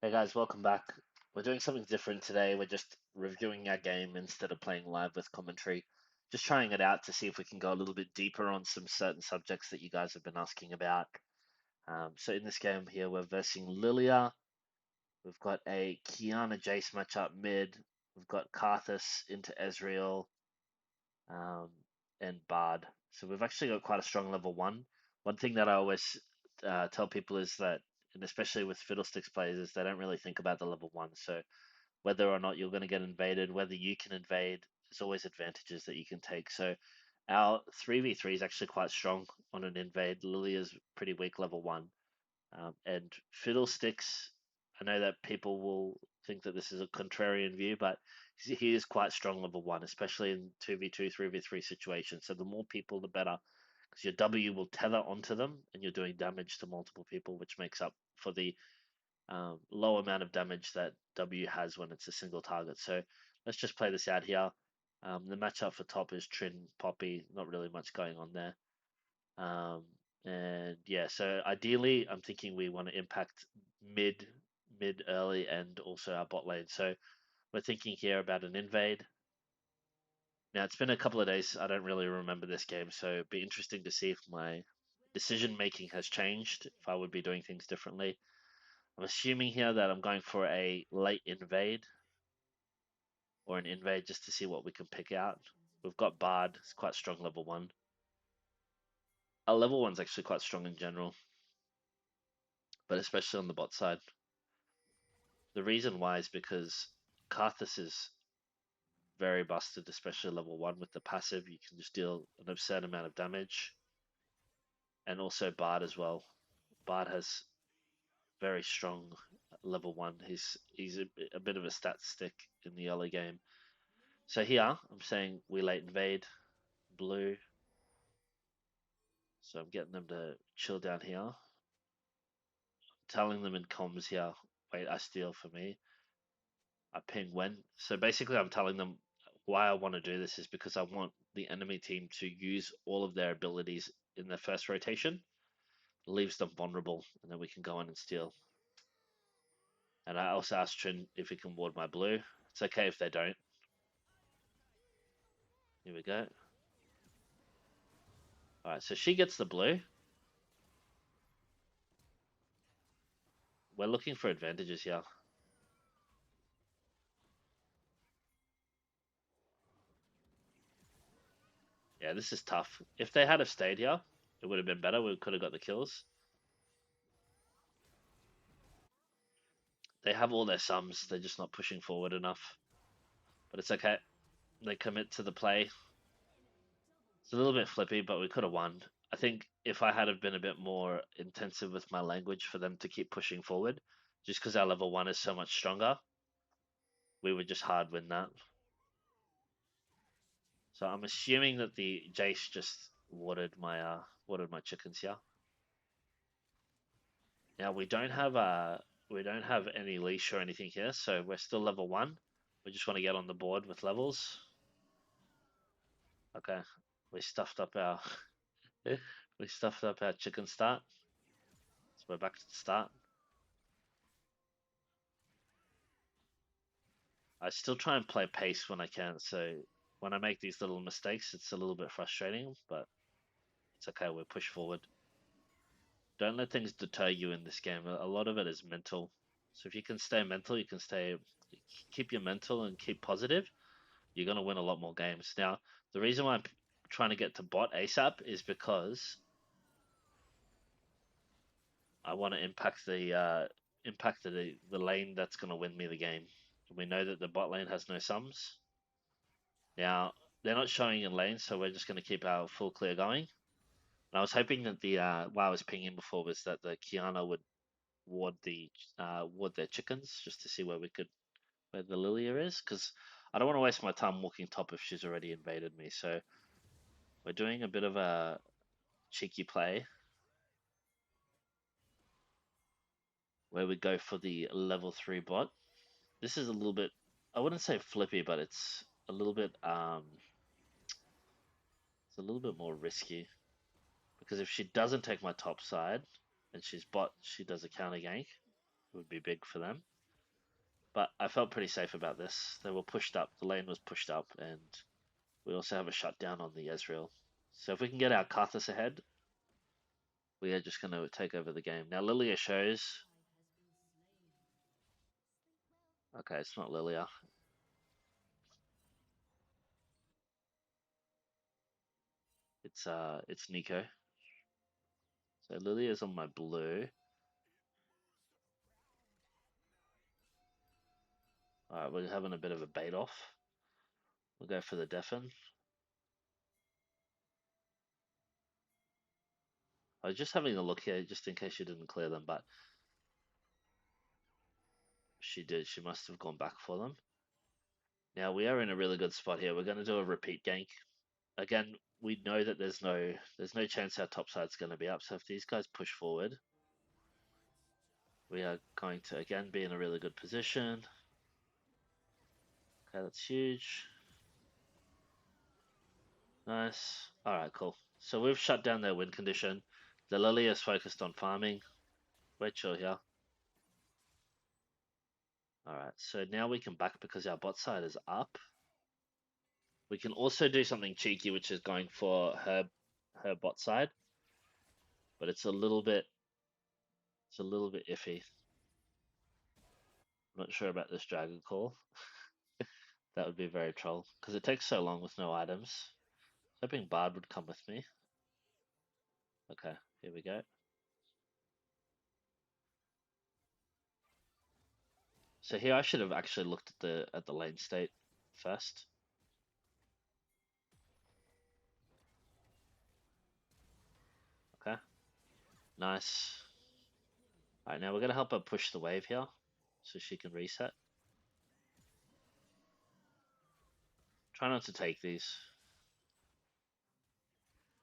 Hey guys, welcome back. We're doing something different today. We're just reviewing our game instead of playing live with commentary. Just trying it out to see if we can go a little bit deeper on some certain subjects that you guys have been asking about. So in this game here, we're versing Lilia. We've got a Kiana Jace matchup mid. We've got Karthus into Ezreal, um, and Bard. So we've actually got quite a strong level one. One thing that I always tell people is that, and especially with Fiddlesticks players, is they don't really think about the level one. So whether or not you're going to get invaded, whether you can invade, there's always advantages that you can take. So our 3v3 is actually quite strong on an invade. Lily is pretty weak level one. And Fiddlesticks, I know that people will think that this is a contrarian view, but he is quite strong level one, especially in 2v2, 3v3 situations. So the more people, the better, because your W will tether onto them and you're doing damage to multiple people, which makes up for the low amount of damage that W has when it's a single target. So let's just play this out here. The matchup for top is Trin, Poppy, not really much going on there. Um, and yeah, so ideally, I'm thinking we want to impact mid early, and also our bot lane. So we're thinking here about an invade. Now it's been a couple of days. I don't really remember this game, so it'd be interesting to see if my decision making has changed. If I would be doing things differently. I'm assuming here that I'm going for a late invade or an invade just to see what we can pick out. We've got Bard, it's quite strong level one. Our level one's actually quite strong in general, but especially on the bot side. The reason why is because Karthus is very busted, especially level one with the passive. You can just deal an absurd amount of damage, and also Bard as well. Bard has very strong level one. He's a bit of a stat stick in the early game. So here I'm saying we late invade blue. So I'm getting them to chill down here. I'm telling them in comms here. Wait, I steal for me. I ping when. So basically, I'm telling them why I want to do this is because I want the enemy team to use all of their abilities in their first rotation, leaves them vulnerable, and then we can go in and steal. And I also asked Trin if he can ward my blue. It's okay if they don't. Here we go. Alright, so she gets the blue. We're looking for advantages here. Yeah, this is tough. If they had have stayed here, it would have been better. We could have got the kills. They have all their sums. They're just not pushing forward enough. But it's okay. They commit to the play. It's a little bit flippy, but we could have won. I think if I had have been a bit more intensive with my language for them to keep pushing forward, just because our level one is so much stronger, we would just hard win that. So I'm assuming that the Jace just watered my chickens here. Now we don't have any leash or anything here, so we're still level one. We just want to get on the board with levels. Okay, we stuffed up our we stuffed up our chicken start. So we're back to the start. I still try and play pace when I can, so when I make these little mistakes, it's a little bit frustrating, but it's okay. We'll push forward. Don't let things deter you in this game. A lot of it is mental. So if you can stay mental, you can keep your mental and keep positive. You're gonna win a lot more games. Now, the reason why I'm trying to get to bot ASAP is because I want to impact the lane that's gonna win me the game. We know that the bot lane has no sums. Now they're not showing in lane, so we're just gonna keep our full clear going. And I was hoping that the what I was pinging before was that the Kiana would ward their chickens just to see where the Lilia is, because I don't want to waste my time walking top if she's already invaded me. So we're doing a bit of a cheeky play where we go for the level 3 bot. This is a little bit, I wouldn't say flippy, but it's a little bit more risky, because if she doesn't take my top side and she's bot, she does a counter gank. would be big for them. But I felt pretty safe about this. They were pushed up, the lane was pushed up, and we also have a shutdown on the Ezreal. So if we can get our Karthus ahead, we are just going to take over the game. Now Lilia shows. Okay, it's not Lilia. It's Nico. So Lilia's on my blue. Alright, we're having a bit of a bait off. We'll go for the deafen. I was just having a look here just in case she didn't clear them, but she did. She must have gone back for them. Now we are in a really good spot here. We're going to do a repeat gank. Again, we know that there's no chance our top side's going to be up. So if these guys push forward, we are going to again be in a really good position. Okay, that's huge. Nice. All right, cool. So we've shut down their win condition. The Lilia is focused on farming. We're chill here. All right, so now we can back because our bot side is up. We can also do something cheeky, which is going for her bot side, but it's a little bit iffy. I'm not sure about this dragon call. That would be very troll because it takes so long with no items. Hoping Bard would come with me. Okay, here we go. So here I should have actually looked at the lane state first. Okay, nice. All right, now we're gonna help her push the wave here, so she can reset. Try not to take these.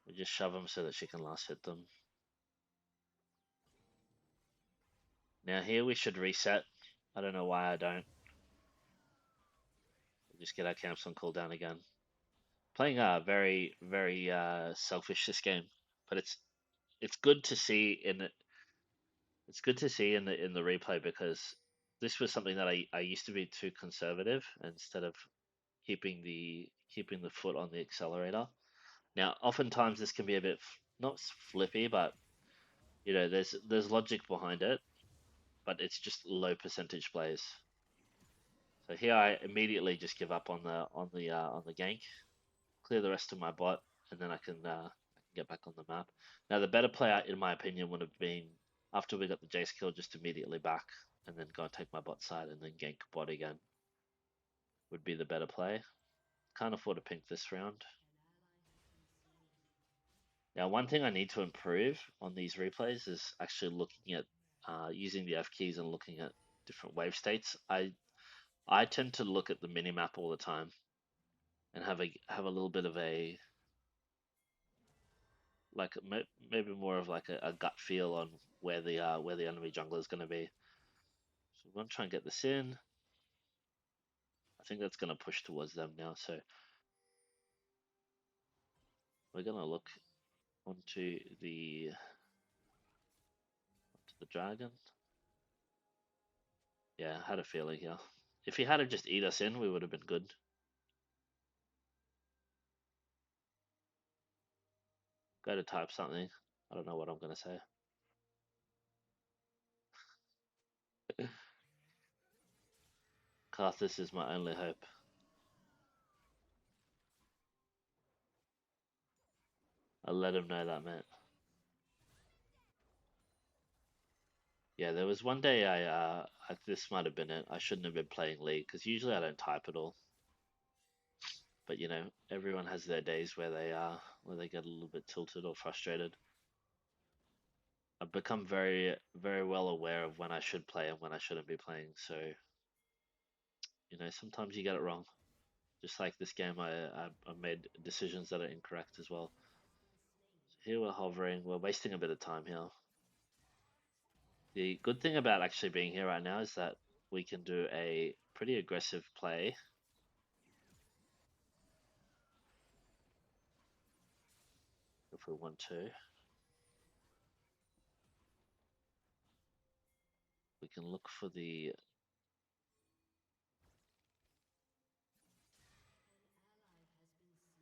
We just shove them so that she can last hit them. Now here we should reset. I don't know why I don't. We'll just get our camps on cooldown again. Playing very selfish this game, but it's good to see in it. It's good to see in the replay because this was something that I used to be too conservative instead of keeping the foot on the accelerator. Now, oftentimes this can be a bit not flippy, but you know, there's logic behind it, but it's just low percentage plays. So here I immediately just give up on the gank, clear the rest of my bot, and then I can get back on the map. Now the better play, in my opinion, would have been after we got the Jace kill, just immediately back and then go and take my bot side and then gank bot again. Would be the better play. Can't afford to pink this round. Now, one thing I need to improve on these replays is actually looking at using the F keys and looking at different wave states. I tend to look at the minimap all the time and have a little bit of a like maybe more of like a gut feel on where the enemy jungler is going to be. So we're going to try and get this in. I think that's going to push towards them now. So we're going to look onto the dragon. Yeah, I had a feeling here. If he had to just eat us in, we would have been good. Go to type something. I don't know what I'm going to say. Karthus is my only hope. I'll let him know that, mate. Yeah, there was one day this might have been it. I shouldn't have been playing League because usually I don't type at all. But you know, everyone has their days where they get a little bit tilted or frustrated. I've become very well aware of when I should play and when I shouldn't be playing. So, you know, sometimes you get it wrong. Just like this game, I made decisions that are incorrect as well. So here we're hovering. We're wasting a bit of time here. The good thing about actually being here right now is that we can do a pretty aggressive play. If we want to. can look for the.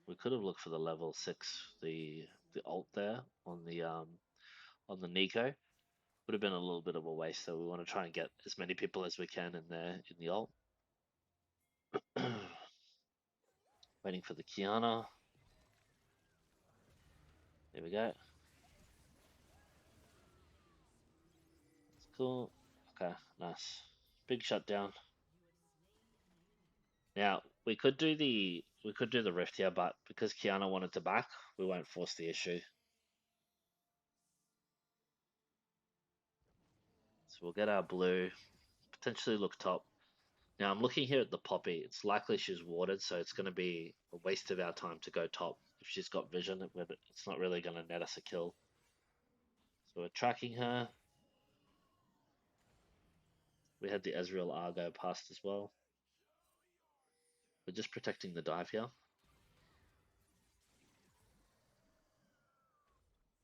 We could have looked for the level 6, the ult there on the Nico. Would have been a little bit of a waste, so we want to try and get as many people as we can in there in the ult. Waiting for the Kiana. There we go. That's cool. Okay, nice. Big shutdown. Now we could do the rift here, but because Kiana wanted to back, we won't force the issue. So we'll get our blue, potentially look top. Now I'm looking here at the Poppy. It's likely she's warded, so it's going to be a waste of our time to go top. If she's got vision, it's not really going to net us a kill. So we're tracking her. We had the Ezreal Argo past as well. We're just protecting the dive here.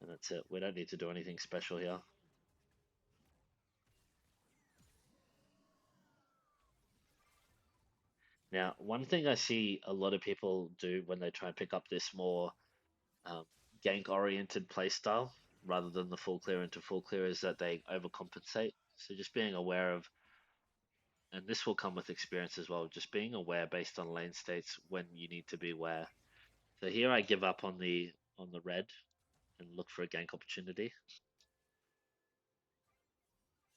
And that's it. We don't need to do anything special here. Now, one thing I see a lot of people do when they try and pick up this more gank-oriented playstyle, rather than the full clear into full clear, is that they overcompensate. So just being aware of, and this will come with experience as well, just being aware based on lane states when you need to be aware. So here I give up on the red and look for a gank opportunity.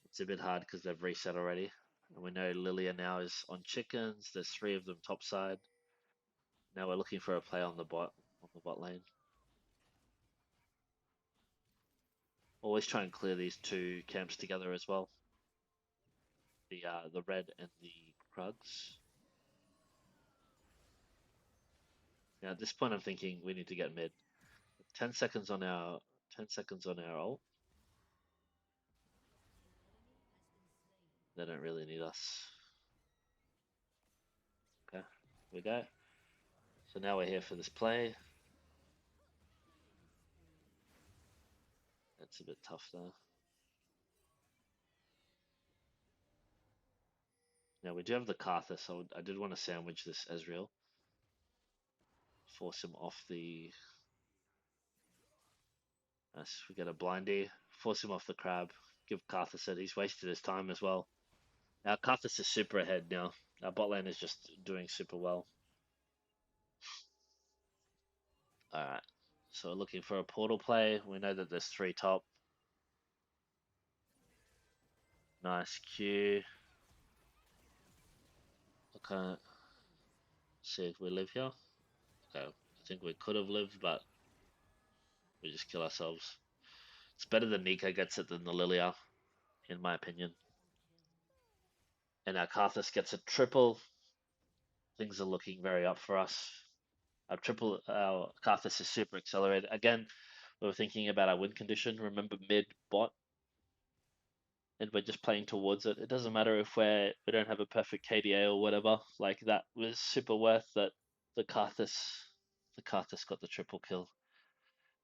It's a bit hard because they've reset already. And we know Lilia now is on chickens. There's 3 of them topside. Now we're looking for a play on the bot lane. Always try and clear these 2 camps together as well. The red and the Krugs. Now at this point I'm thinking we need to get mid. 10 seconds on our ult. They don't really need us. Okay, here we go. So now we're here for this play. That's a bit tough there. Now we do have the Karthus, so I did want to sandwich this Ezreal. Force him off the. Yes, we get a blindy. Force him off the crab. Give Karthus it. He's wasted his time as well. Our Karthus is super ahead now. Our bot lane is just doing super well. Alright, so we're looking for a portal play. We know that there's 3 top. Nice Q. Okay. See if we live here. Okay, I think we could have lived, but we just kill ourselves. It's better that Nico gets it than the Lilia, in my opinion. And our Karthus gets a triple. Things are looking very up for us. Our Karthus is super accelerated. Again, we were thinking about our win condition. Remember mid bot, and we're just playing towards it. It doesn't matter if we don't have a perfect KDA or whatever. Like that was super worth that. The Karthus got the triple kill.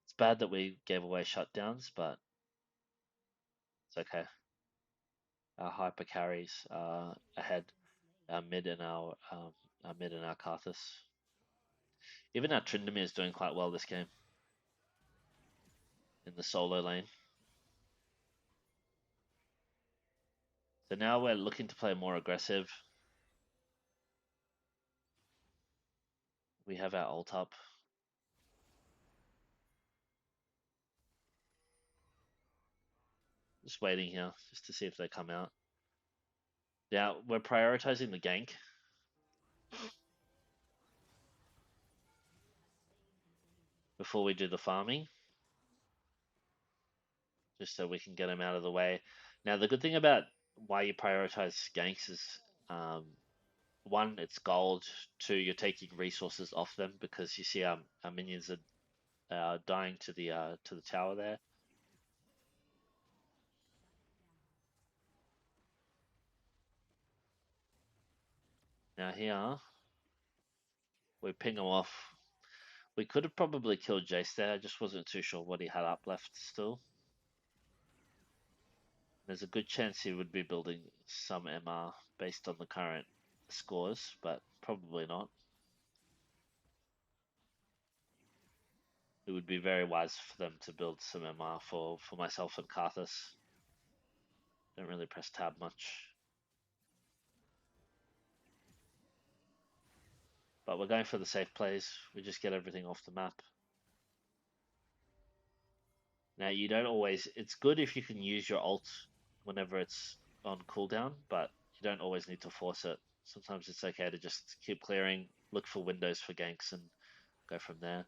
It's bad that we gave away shutdowns, but it's okay. Our hyper carries ahead. Our mid and our Karthus. Even our Tryndamere is doing quite well this game in the solo lane. So now we're looking to play more aggressive. We have our ult up. Just waiting here, just to see if they come out. Now, we're prioritizing the gank. Before we do the farming. Just so we can get them out of the way. Now, the good thing about why you prioritize ganks is, 1, it's gold. 2, you're taking resources off them because you see our minions are dying to the tower there. Now here, we ping him off. We could have probably killed Jace there. I just wasn't too sure what he had up left still. There's a good chance he would be building some MR based on the current scores, but probably not. It would be very wise for them to build some MR for myself and Karthus. Don't really press tab much. But we're going for the safe plays. We just get everything off the map. Now you don't always, it's good if you can use your ult whenever it's on cooldown, but you don't always need to force it. Sometimes it's okay to just keep clearing, look for windows for ganks and go from there.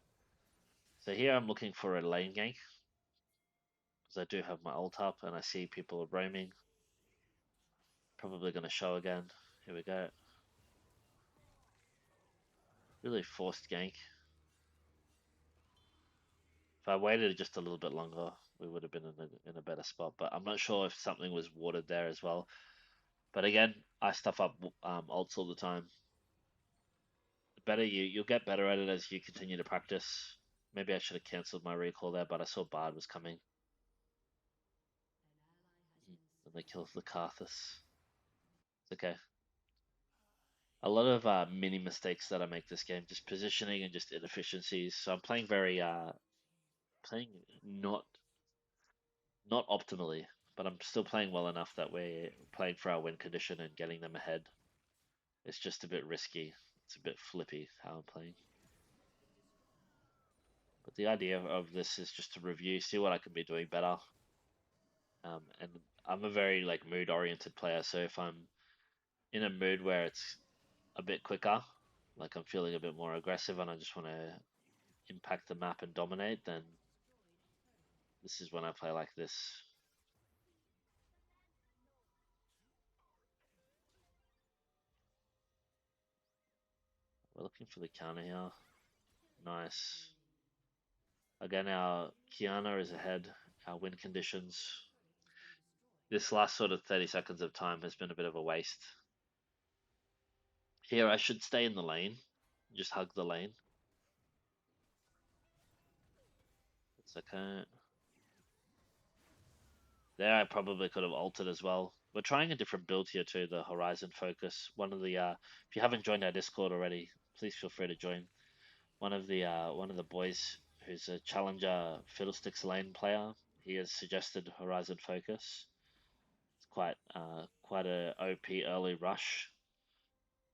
So here I'm looking for a lane gank, because I do have my ult up and I see people are roaming. Probably going to show again. Here we go. Really forced gank. If I waited just a little bit longer, we would have been in a better spot. But I'm not sure if something was watered there as well. But again, I stuff up ults all the time. The better you'll get better at it as you continue to practice. Maybe I should have cancelled my recall there, but I saw Bard was coming. And they killed the Karthus. It's okay. A lot of mini mistakes that I make this game, just positioning and just inefficiencies. So I'm playing very playing not optimally, but I'm still playing well enough that we're playing for our win condition and getting them ahead. It's just a bit risky. It's a bit flippy how I'm playing. But the idea of this is just to review, see what I can be doing better. And I'm a very like mood oriented player, so if I'm in a mood where it's a bit quicker, like I'm feeling a bit more aggressive and I just want to impact the map and dominate, then this is when I play like this. We're looking for the counter here. Nice. Again, our Kiana is ahead. Our win conditions. This last sort of 30 seconds of time has been a bit of a waste. Here, I should stay in the lane. Just hug the lane. It's okay. There, I probably could have altered as well. We're trying a different build here too, the Horizon Focus. One of the, if you haven't joined our Discord already, please feel free to join. One of the boys who's a challenger Fiddlesticks lane player, he has suggested Horizon Focus. It's quite a OP early rush.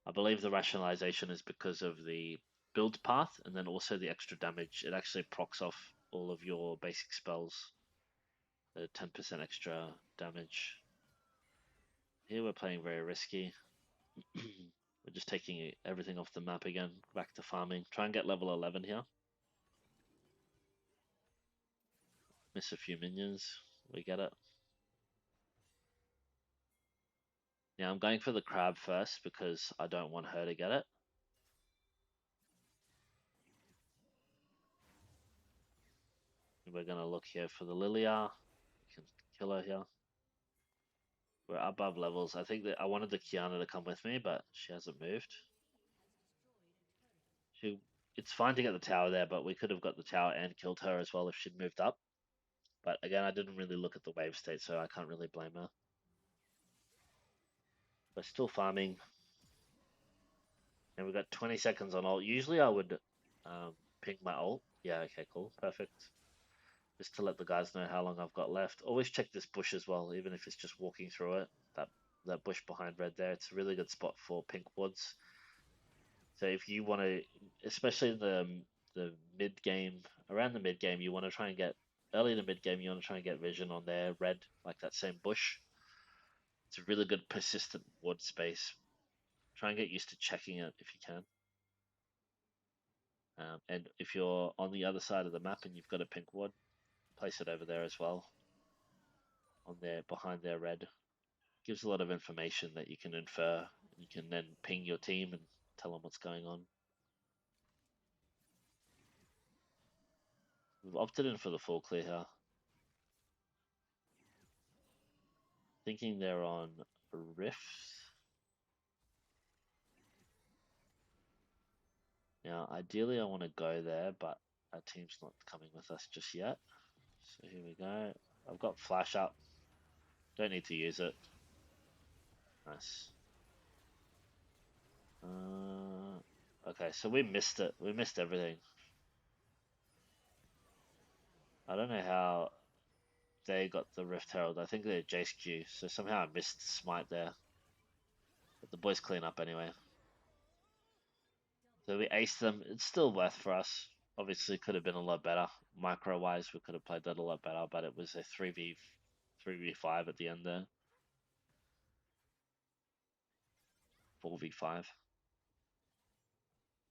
I believe the rationalization is because of the build path and then also the extra damage. It actually procs off all of your basic spells. The 10% extra damage. Here we're playing very risky. We're just taking everything off the map again, back to farming. Try and get level 11 here. Miss a few minions. We get it. Now I'm going for the crab first because I don't want her to get it. We're going to look here for the Lilia. We can kill her here. We're above levels. I think that I wanted the Kiana to come with me, but she hasn't moved. It's fine to get the tower there, but we could have got the tower and killed her as well if she'd moved up. But again, I didn't really look at the wave state, so I can't really blame her. We're still farming. And we've got 20 seconds on ult. Usually I would ping my ult. Yeah, okay, cool. Perfect. Just to let the guys know how long I've got left. Always check this bush as well, even if it's just walking through it. That bush behind red there, it's a really good spot for pink woods. So if you want to, especially in the mid game, around the mid game, you want to try and get early in the mid game. You want to try and get vision on there, red, like that same bush. It's a really good persistent wood space. Try and get used to checking it if you can. And if you're on the other side of the map and you've got a pink wood, place it over there as well. On there, behind their red, gives a lot of information that you can infer. You can then ping your team and tell them what's going on. We've opted in for the full clear here. Thinking they're on Rift. Now, ideally I want to go there, but our team's not coming with us just yet. So here we go. I've got flash up. Don't need to use it. Nice. Okay, so we missed it. We missed everything. I don't know how they got the Rift Herald. I think they're Jace Q, so somehow I missed Smite there. But the boys clean up anyway. So we aced them. It's still worth for us. Obviously, could have been a lot better. Micro-wise, we could have played that a lot better, but it was a 3v5 at the end there. 4v5.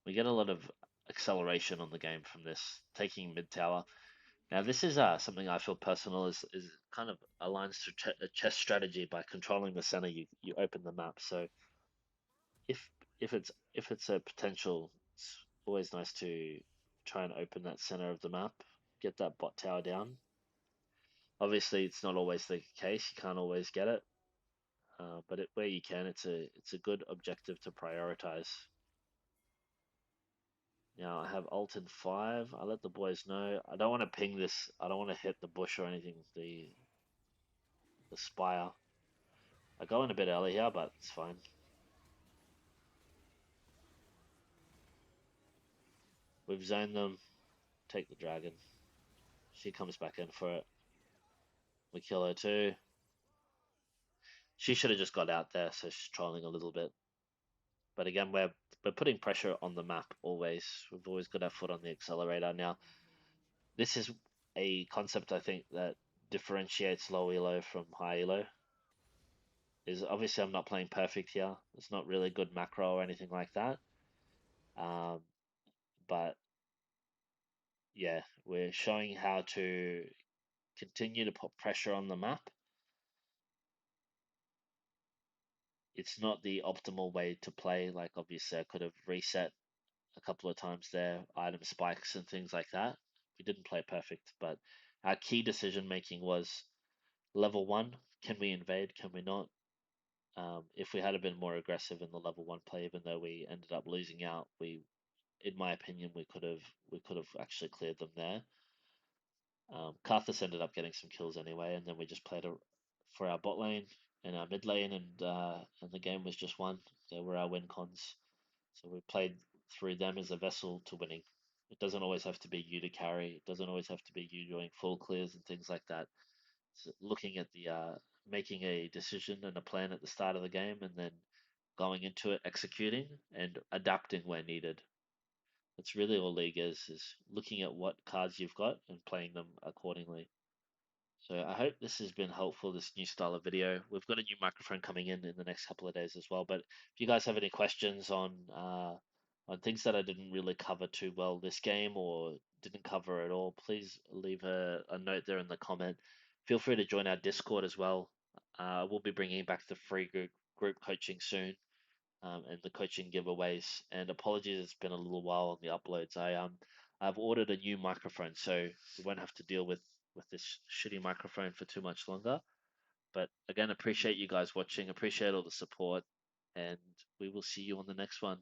We get a lot of acceleration on the game from this, taking mid tower. Now this is something I feel personal is kind of aligns to a chess strategy. By controlling the center, you open the map. So if if it's a potential, it's always nice to try and open that center of the map, get that bot tower down. Obviously, it's not always the case. You can't always get it, but where you can, it's a good objective to prioritize. Now I have ult in 5. I let the boys know. I don't want to ping this. I don't want to hit the bush or anything. The spire. I go in a bit early here, but it's fine. We've zoned them. Take the dragon. She comes back in for it. We kill her too. She should have just got out there, so she's trolling a little bit. But again, we're putting pressure on the map always. We've always got our foot on the accelerator. Now, this is a concept I think that differentiates low elo from high elo. Is obviously I'm not playing perfect here. It's not really good macro or anything like that. But yeah, we're showing how to continue to put pressure on the map. It's not the optimal way to play. Like obviously I could have reset a couple of times there, item spikes and things like that. We didn't play perfect, but our key decision making was level 1. Can we invade? Can we not? If we had been more aggressive in the level 1 play, even though we ended up losing out, in my opinion, we could have actually cleared them there. Karthus ended up getting some kills anyway, and then we just played for our bot lane and our mid lane, and the game was just won. They were our win cons, so we played through them as a vessel to winning. It doesn't always have to be you to carry. It doesn't always have to be you doing full clears and things like that. It's looking at the making a decision and a plan at the start of the game, and then going into it, executing and adapting where needed. That's really all League is looking at what cards you've got and playing them accordingly. So I hope this has been helpful, this new style of video. We've got a new microphone coming in the next couple of days as well. But if you guys have any questions on things that I didn't really cover too well this game or didn't cover at all, please leave a note there in the comment. Feel free to join our Discord as well. We'll be bringing back the free group coaching soon. And the coaching giveaways. And apologies, it's been a little while on the uploads. I've ordered a new microphone, so we won't have to deal with this shitty microphone for too much longer. But again, appreciate you guys watching. Appreciate all the support, and we will see you on the next one.